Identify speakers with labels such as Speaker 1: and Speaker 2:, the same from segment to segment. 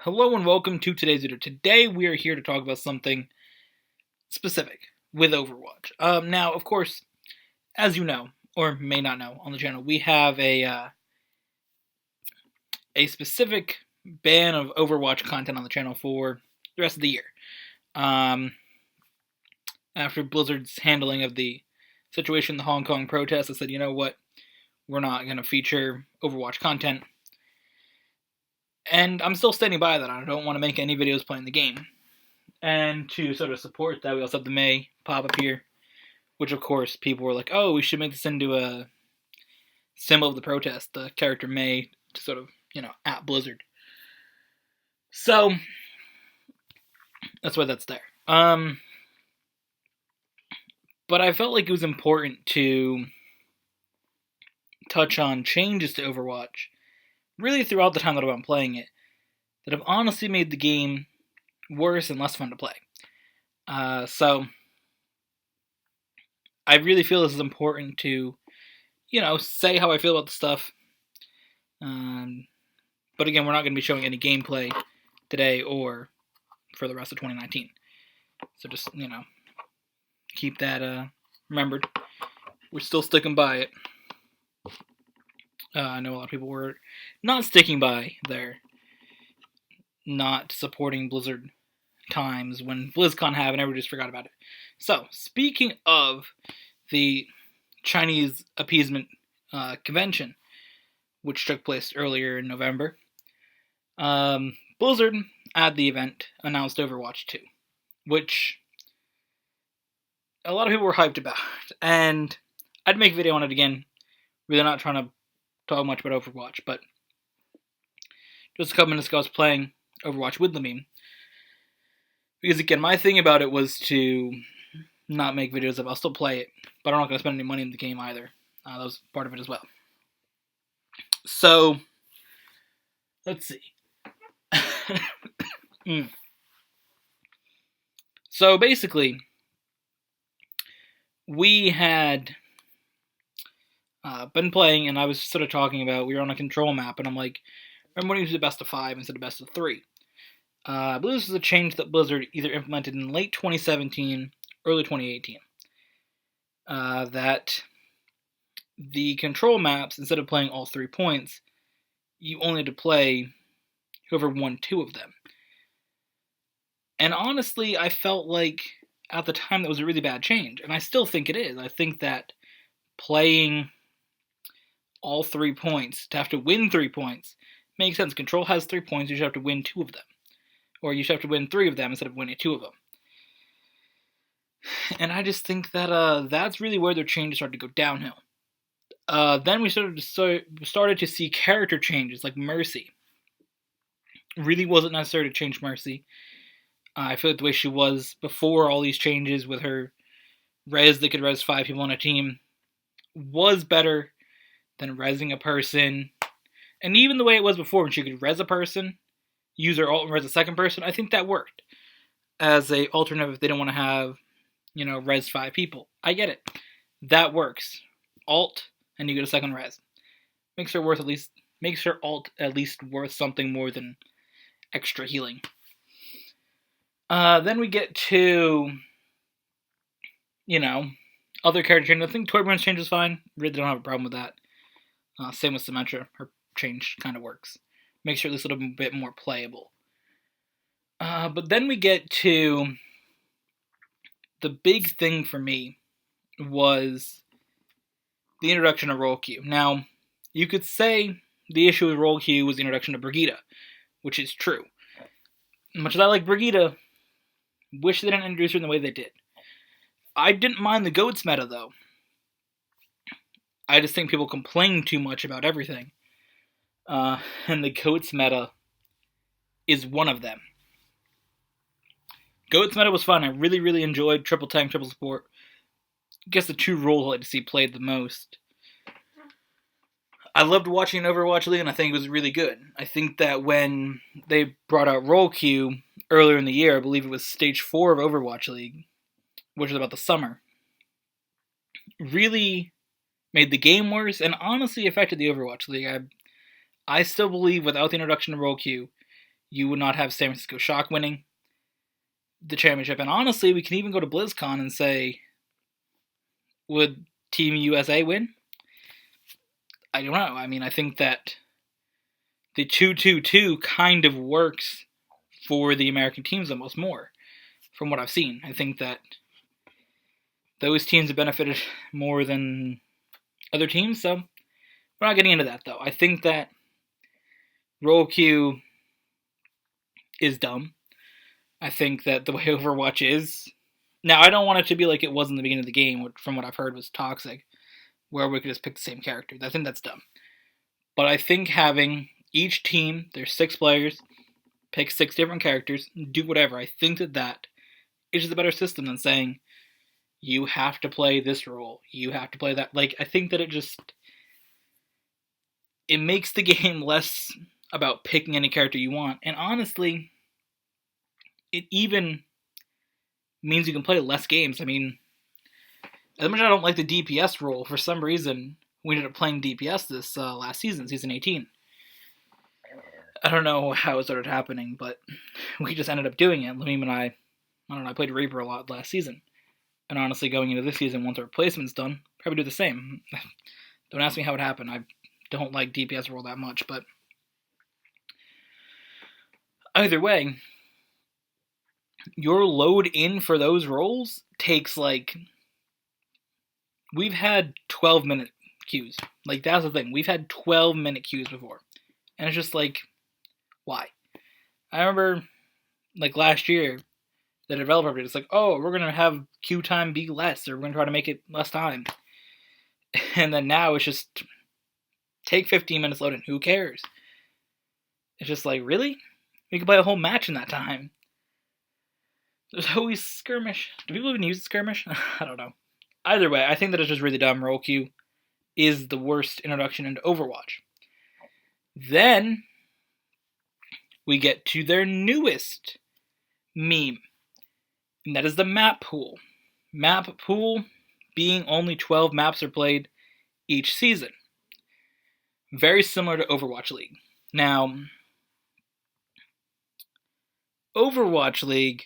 Speaker 1: Hello and welcome to today's video. Today we are here to talk about something specific with Overwatch. Now, of course, as you know, or may not know on the channel, we have a specific ban of Overwatch content on the channel for the rest of the year. After Blizzard's handling of the situation in the Hong Kong protests, I said, you know what, we're not going to feature Overwatch content. And I'm still standing by that. I don't want to make any videos playing the game. And to sort of support that, we also have the May pop-up here, which of course people were like, oh, we should make this into a symbol of the protest, the character May, to sort of, at Blizzard. So, that's why that's there. But I felt like it was important to touch on changes to Overwatch, really throughout the time that I've been playing it, that have honestly made the game worse and less fun to play. So, I really feel this is important to, say how I feel about the stuff. But again, we're not going to be showing any gameplay today or for the rest of 2019. So just, keep that remembered. We're still sticking by it. I know a lot of people were not sticking by their not supporting Blizzard times when BlizzCon happened and everybody just forgot about it. So, speaking of the Chinese appeasement convention, which took place earlier in November, Blizzard, at the event, announced Overwatch 2, which a lot of people were hyped about. And I'd make a video on it again. Really not trying to talk much about Overwatch, but just a couple minutes ago I was playing Overwatch with the meme. Because again, my thing about it was to not make videos of it. I'll still play it, but I'm not going to spend any money in the game either. That was part of it as well. So, let's see. So basically, we had been playing, and I was sort of talking about, we were on a control map, and I'm like, remember when you did best of 5 instead of best of 3? I believe this was a change that Blizzard either implemented in late 2017, early 2018. That the control maps, instead of playing all 3 points, you only had to play whoever won 2 of them. And honestly, I felt like at the time that was a really bad change, and I still think it is. I think that playing all 3 points, to have to win 3 points, makes sense. Control has 3 points, you should have to win 2 of them. Or you should have to win 3 of them instead of winning 2 of them. And I just think that that's really where their changes started to go downhill. Then we started to see character changes, like Mercy. Really wasn't necessary to change Mercy. I feel like the way she was before all these changes with her res that could res 5 people on a team was better than resing a person. And even the way it was before, when she could res a person, use her ult and res a second person, I think that worked as a alternative if they don't want to have, res 5 people. I get it. That works. Ult, and you get a second res. Makes her ult at least worth something more than extra healing. Then we get to, other character changes. I think Torbjorn's change is fine. Really don't have a problem with that. Same with Symmetra. Her change kind of works. Makes her at least a little bit more playable. But then we get to the big thing for me was the introduction of role queue. Now, you could say the issue with role queue was the introduction of Brigitte, which is true. Much as I like Brigitte, wish they didn't introduce her in the way they did. I didn't mind the GOATS meta, though. I just think people complain too much about everything. And the GOATS meta is one of them. GOATS meta was fun. I really, really enjoyed triple tank, triple support. I guess the 2 roles I like to see played the most. I loved watching Overwatch League, and I think it was really good. I think that when they brought out role queue earlier in the year, I believe it was Stage 4 of Overwatch League, which was about the summer, really made the game worse and honestly affected the Overwatch League. I still believe without the introduction of role queue, You would not have San Francisco Shock winning the championship. And honestly, we can even go to BlizzCon and say, would Team USA win? I don't know. I mean, I think that the 2-2-2 kind of works for the American teams almost more, from what I've seen. I think that those teams have benefited more than other teams, so we're not getting into that, though. I think that roll queue is dumb. I think that the way Overwatch is... Now, I don't want it to be like it was in the beginning of the game, which from what I've heard was toxic, where we could just pick the same character. I think that's dumb. But I think having each team, there's 6 players, pick 6 different characters, do whatever. I think that is just a better system than saying, you have to play this role, you have to play that. Like, I think that it makes the game less about picking any character you want. And honestly, it even means you can play less games. I mean, as much as I don't like the DPS role, for some reason, we ended up playing DPS this last season, Season 18. I don't know how it started happening, but we just ended up doing it. Liam and I don't know, I played Reaper a lot last season. And honestly, going into this season, once our replacement's done, probably do the same. Don't ask me how it happened. I don't like DPS role that much, but either way, your load in for those roles takes like... We've had 12-minute queues. Like, that's the thing. We've had 12-minute queues before. And it's just like, why? I remember, like, last year, the developer did. It's like, oh, we're going to have queue time be less, or we're going to try to make it less time. And then now it's just, take 15 minutes loading. Who cares? It's just like, really? We can play a whole match in that time. There's always skirmish. Do people even use skirmish? I don't know. Either way, I think that it's just really dumb. Roll queue is the worst introduction into Overwatch. Then we get to their newest meme, and that is the map pool. Map pool being only 12 maps are played each season. Very similar to Overwatch League. Now, Overwatch League,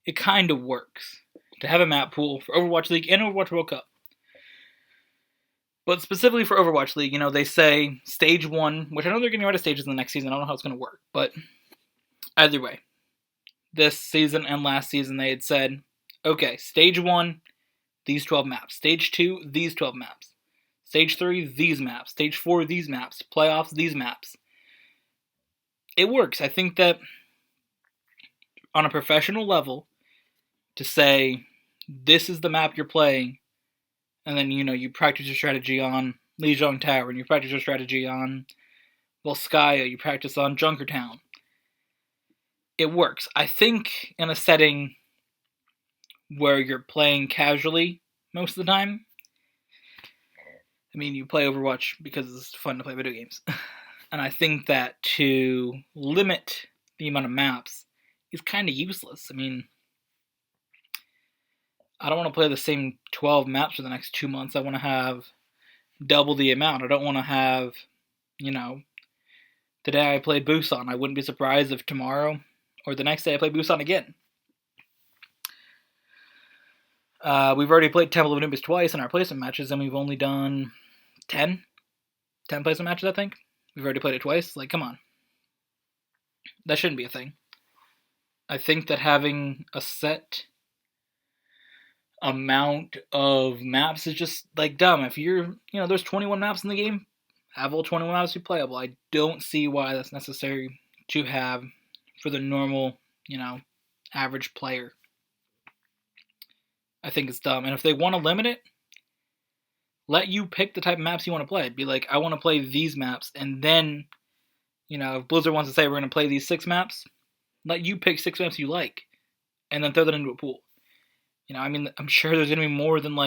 Speaker 1: it kind of works to have a map pool for Overwatch League and Overwatch World Cup. But specifically for Overwatch League, they say Stage 1, which I know they're getting rid of stages in the next season. I don't know how it's going to work, but either way, this season and last season they had said, okay, Stage 1, these 12 maps. Stage 2, these 12 maps. Stage 3, these maps. Stage 4, these maps. Playoffs, these maps. It works. I think that on a professional level, to say, this is the map you're playing, and then, you practice your strategy on Lijiang Tower, and you practice your strategy on Volskaya, you practice on Junkertown. It works. I think in a setting where you're playing casually most of the time, I mean, you play Overwatch because it's fun to play video games. And I think that to limit the amount of maps is kind of useless. I mean, I don't want to play the same 12 maps for the next 2 months. I want to have double the amount. I don't want to have, today I played Busan. I wouldn't be surprised if tomorrow or the next day I play Busan again. We've already played Temple of Anubis twice in our placement matches, and we've only done 10 placement matches, I think. We've already played it twice. Like, come on. That shouldn't be a thing. I think that having a set amount of maps is just, like, dumb. If you're, there's 21 maps in the game, have all 21 maps be playable. I don't see why that's necessary to have for the normal, average player. I think it's dumb. And if they want to limit it, let you pick the type of maps you want to play. Be like, I want to play these maps, and then, if Blizzard wants to say we're going to play these 6 maps, let you pick 6 maps you like, and then throw that into a pool. I'm sure there's going to be more than,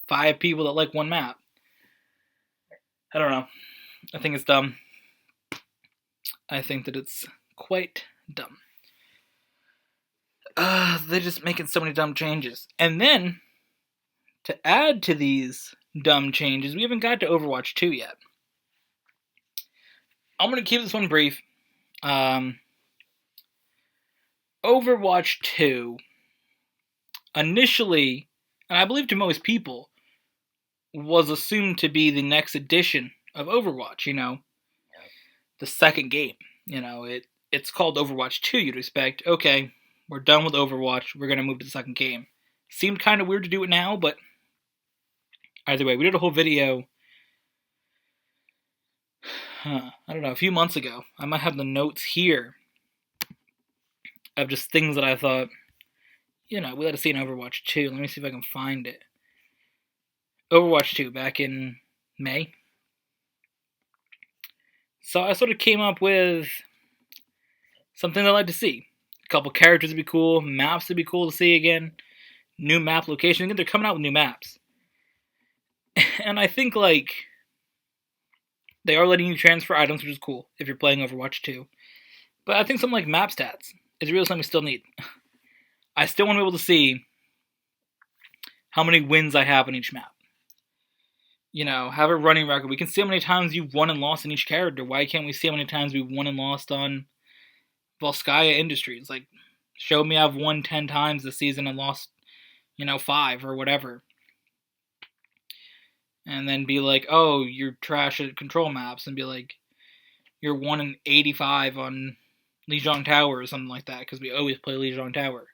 Speaker 1: 5 people that like one map. I don't know. I think it's dumb. I think that it's quite dumb. They're just making so many dumb changes. And then, to add to these dumb changes, we haven't got to Overwatch 2 yet. I'm going to keep this one brief. Overwatch 2, initially, and I believe to most people, was assumed to be the next edition of Overwatch, the second game. It's called Overwatch 2, you'd expect, okay, we're done with Overwatch, we're going to move to the second game. Seemed kind of weird to do it now, but either way, we did a whole video, I don't know, a few months ago. I might have the notes here of just things that I thought, we had to see in Overwatch 2. Let me see if I can find it. Overwatch 2, back in May. So I sort of came up with something I'd like to see. A couple characters would be cool, maps would be cool to see again, new map location. Again, they're coming out with new maps. And I think, they are letting you transfer items, which is cool if you're playing Overwatch 2. But I think something like map stats is really something we still need. I still want to be able to see how many wins I have on each map. Have a running record. We can see how many times you've won and lost in each character. Why can't we see how many times we've won and lost on Volskaya Industries? Show me I've won 10 times this season and lost, 5 or whatever. And then be like, oh, you're trash at control maps. And be like, you're 1 in 85 on Lijiang Tower or something like that. Because we always play Lijiang Tower.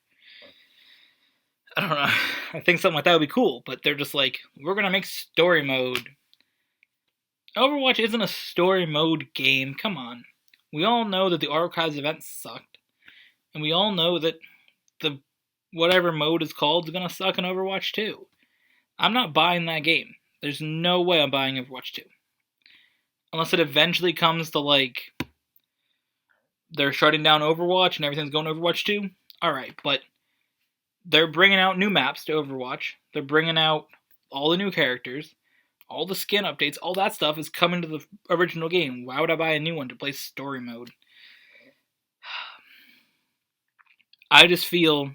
Speaker 1: I don't know. I think something like that would be cool, but they're just like, we're going to make story mode. Overwatch isn't a story mode game. Come on. We all know that the Archives event sucked. And we all know that the whatever mode is called is going to suck in Overwatch 2. I'm not buying that game. There's no way I'm buying Overwatch 2. Unless it eventually comes to, they're shutting down Overwatch and everything's going to Overwatch 2. Alright, but they're bringing out new maps to Overwatch. They're bringing out all the new characters. All the skin updates. All that stuff is coming to the original game. Why would I buy a new one to play story mode? I just feel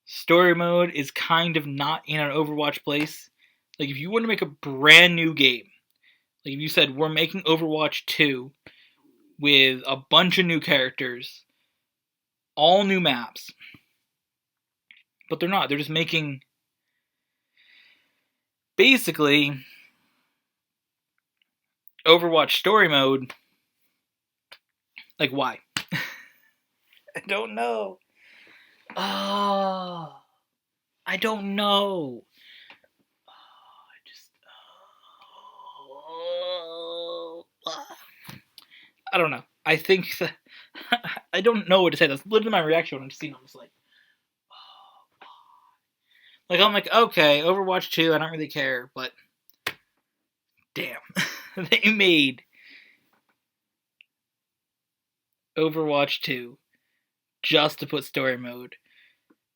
Speaker 1: story mode is kind of not in an Overwatch place. If you want to make a brand new game, if you said, we're making Overwatch 2 with a bunch of new characters, all new maps, but they're not. They're just making, basically, Overwatch story mode. Why? I don't know. I don't know. I don't know. I think that, I don't know what to say. That's literally my reaction when I'm seeing them. It's I'm like, okay, Overwatch 2, I don't really care, but damn. They made Overwatch 2 just to put story mode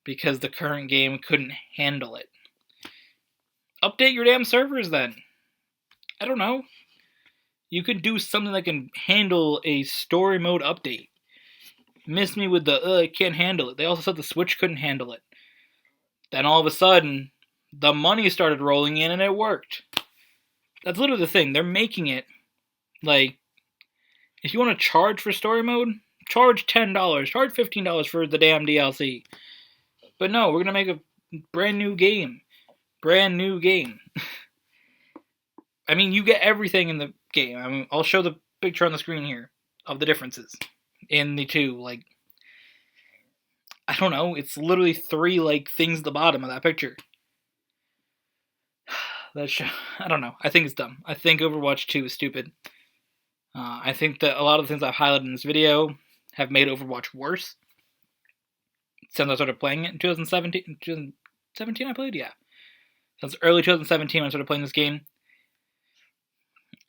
Speaker 1: because the current game couldn't handle it. Update your damn servers then. I don't know. You could do something that can handle a story mode update. Missed me with the, it can't handle it. They also said the Switch couldn't handle it. Then all of a sudden, the money started rolling in and it worked. That's literally the thing. They're making it, if you want to charge for story mode, charge $10, charge $15 for the damn DLC. But no, we're going to make a brand new game. Brand new game. I mean, you get everything in the game. I mean, I'll show the picture on the screen here of the differences in the two. I don't know. It's literally 3 things at the bottom of that picture. I don't know. I think it's dumb. I think Overwatch 2 is stupid. I think that a lot of the things I've highlighted in this video have made Overwatch worse. Since I started playing it in 2017. 2017 I played? Yeah. Since early 2017 I started playing this game.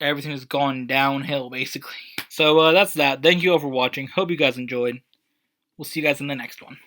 Speaker 1: Everything has gone downhill, basically. So that's that. Thank you all for watching. Hope you guys enjoyed. We'll see you guys in the next one.